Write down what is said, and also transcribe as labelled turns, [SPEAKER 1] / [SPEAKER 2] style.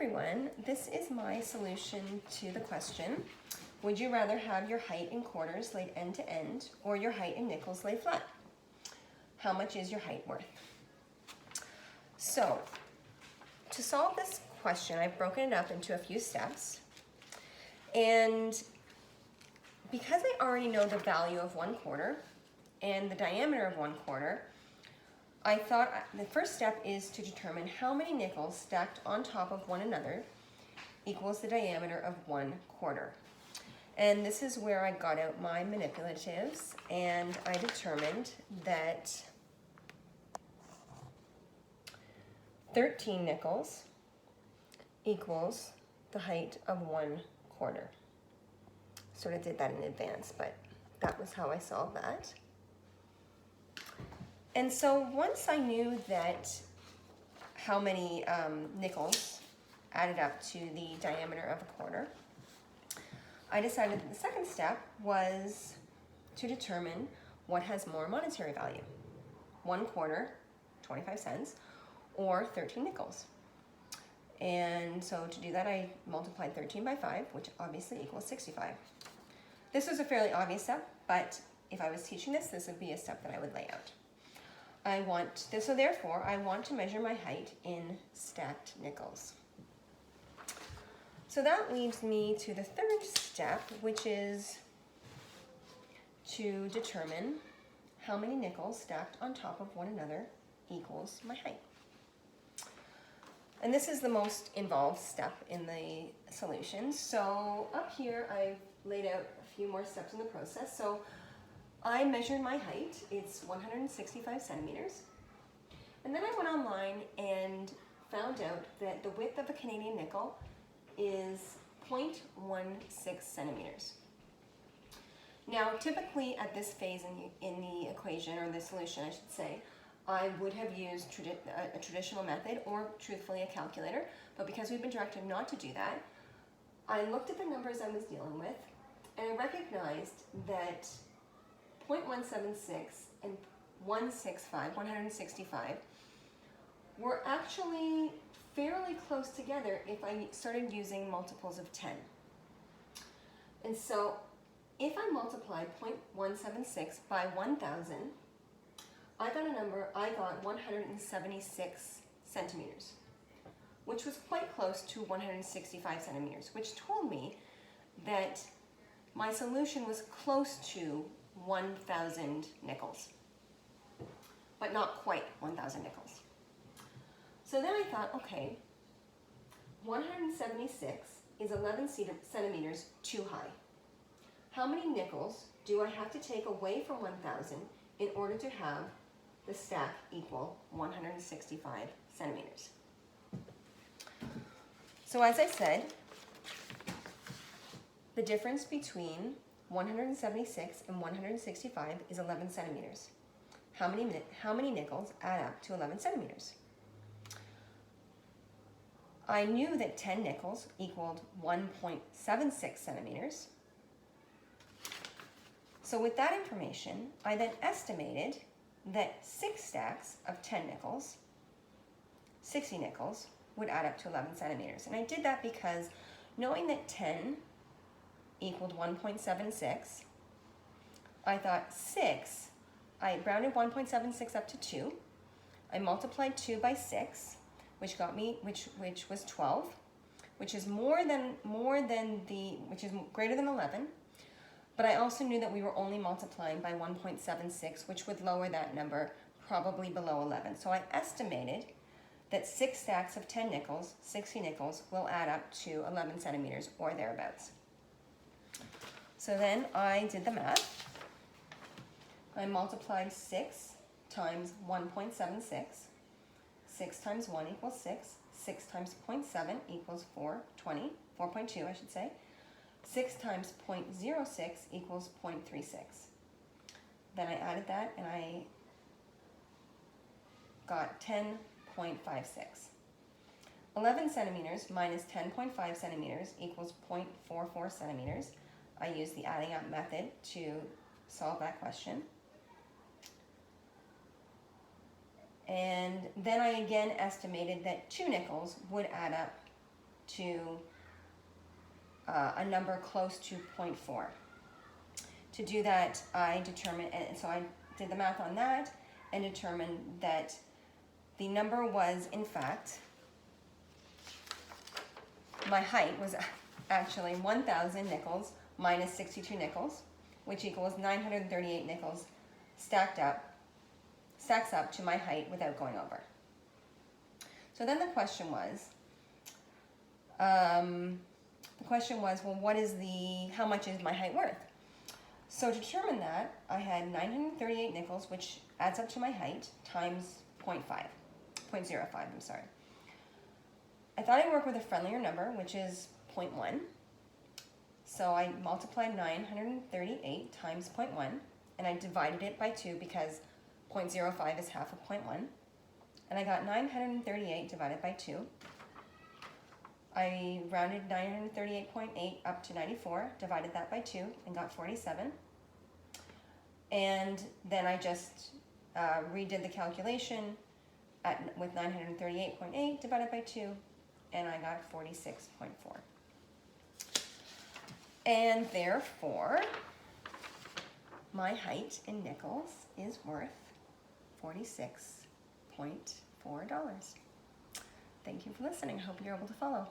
[SPEAKER 1] everyone, this is my solution to the question, would you rather have your height in quarters laid end to end or your height in nickels laid flat? How much is your height worth? So, to solve this question, I've broken it up into a few steps, and because I already know the value of 1/4 and the diameter of 1/4, I thought the first step is to determine how many nickels stacked on top of one another equals the diameter of 1/4. And this is where I got out my manipulatives, and I determined that 13 nickels equals the height of 1/4. Sort of did that in advance, but that was how I solved that. And so once I knew that how many nickels added up to the diameter of 1/4, I decided that the second step was to determine what has more monetary value, 1/4, 25 cents, or 13 nickels. And so to do that, I multiplied 13 by 5, which obviously equals 65. This was a fairly obvious step, but if I was teaching this, this would be a step that I would lay out. So therefore, I want to measure my height in stacked nickels. So that leads me to the third step, which is to determine how many nickels stacked on top of one another equals my height. And this is the most involved step in the solution. So up here, I've laid out a few more steps in the process. So I measured my height, it's 165 centimeters. And then I went online and found out that the width of a Canadian nickel is 0.16 centimeters. Now, typically at this phase in the equation, or the solution I should say, I would have used a traditional method or truthfully a calculator, but because we've been directed not to do that, I looked at the numbers I was dealing with and I recognized that 0.176 and 165 were actually fairly close together if I started using multiples of 10. And so if I multiplied 0.176 by 1,000, I got 176 centimeters, which was quite close to 165 centimeters, which told me that my solution was close to 1,000 nickels, but not quite 1,000 nickels. So then I thought, okay, 176 is 11 centimeters too high. How many nickels do I have to take away from 1,000 in order to have the stack equal 165 centimeters? So as I said, the difference between 176 and 165 is 11 centimeters. How many nickels add up to 11 centimeters? I knew that 10 nickels equaled 1.76 centimeters. So with that information, I then estimated that 6 stacks of 10 nickels, 60 nickels, would add up to 11 centimeters. And I did that because knowing that 10 equaled 1.76, I thought 6, I rounded 1.76 up to 2, I multiplied 2 by 6, which got me, which was 12, which is which is greater than 11, but I also knew that we were only multiplying by 1.76, which would lower that number probably below 11. So I estimated that 6 stacks of 10 nickels, 60 nickels, will add up to 11 centimeters or thereabouts. So then I did the math. I multiplied 6 times 1.76. 6 times 1 equals 6. 6 times 0.7 equals 4.2 I should say. 6 times 0.06 equals 0.36. Then I added that and I got 10.56. 11 centimeters minus 10.5 centimeters equals 0.44 centimeters. I used the adding up method to solve that question. And then I again estimated that 2 nickels would add up to a number close to 0.4. To do that, I determined, and so I did the math on that and determined that the number was, in fact, my height was actually 1,000 nickels minus 62 nickels, which equals 938 nickels stacks up to my height without going over. So then the question was, well, how much is my height worth? So to determine that, I had 938 nickels, which adds up to my height, times 0.05, I'm sorry. I thought I'd work with a friendlier number, which is 0.1. So I multiplied 938 times 0.1, and I divided it by 2 because 0.05 is half of 0.1. And I got 938 divided by 2. I rounded 938.8 up to 94, divided that by 2, and got 47. And then I just redid the calculation with 938.8 divided by 2, and I got 46.4. And therefore, my height in nickels is worth $46.4. Thank you for listening. I hope you're able to follow.